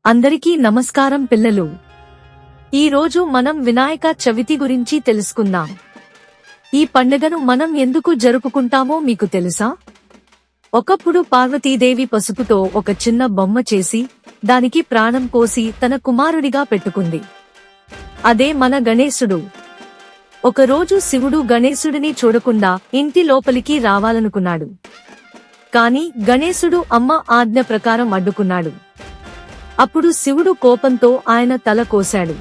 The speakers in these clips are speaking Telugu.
అందరికీ నమస్కారం పిల్లలు. ఈ రోజు మనం వినాయక చవితి గురించి తెలుసుకుందాం. ఈ పండుగను మనం ఎందుకు జరుపుకుంటామో మీకు తెలుసా? ఒకప్పుడు పార్వతీదేవి పసుపుతో ఒక చిన్న బొమ్మ చేసి దానికి ప్రాణం పోసి తన కుమారుడిగా పెట్టుకుంది. అదే మన గణేశుడు. ఒకరోజు శివుడు గణేశుడిని చూడకుండా ఇంటి లోపలికి రావాలనుకున్నాడు. కాని గణేశుడు అమ్మ ఆజ్ఞ ప్రకారం అడ్డుకున్నాడు. అప్పుడు శివుడు కోపంతో ఆయన తల కోశాడు.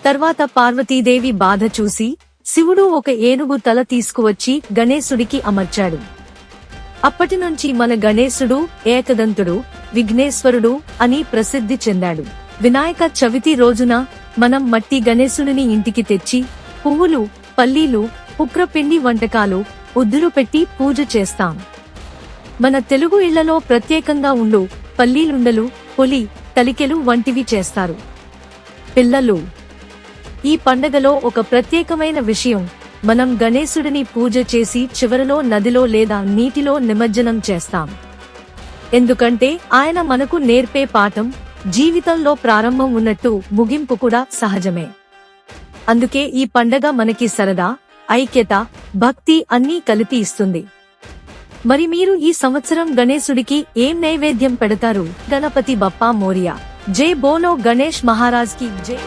తర్వాత పార్వతీదేవి బాధ చూసి శివుడు ఒక ఏనుగు తల తీసుకువచ్చి గణేశుడికి అమర్చాడు. అప్పటినుంచి మన గణేశుడు ఏకదంతుడు, విఘ్నేశ్వరుడు అని ప్రసిద్ధి చెందాడు. వినాయక చవితి రోజున మనం మట్టి గణేశుడిని ఇంటికి తెచ్చి పువ్వులు, పల్లీలు, ఉక్రపిండి వంటకాలు, ఉద్దులు పెట్టి పూజ చేస్తాం. మన తెలుగు ఇళ్లలో ప్రత్యేకంగా ఉండు పల్లీలుండలు, పులి, తలికెలు వంటివి చేస్తారు. పిల్లలు, ఈ పండగలో ఒక ప్రత్యేకమైన విషయం, మనం గణేశుడిని పూజ చేసి చివరలో నదిలో లేదా నీటిలో నిమజ్జనం చేస్తాం. ఎందుకంటే ఆయన మనకు నేర్పే పాఠం జీవితంలో ప్రారంభం ఉన్నట్టు ముగింపు కూడా సహజమే. అందుకే ఈ పండగ మనకి సరదా, ఐక్యత, భక్తి అన్నీ కలిపి ఇస్తుంది. మరి మీరు ఈ సంవత్సరం గణేశుడికి ఏం నైవేద్యం పెడతారు? గణపతి బప్పా మోరియా. జై బోలో గణేష్ మహారాజ్ కి జై.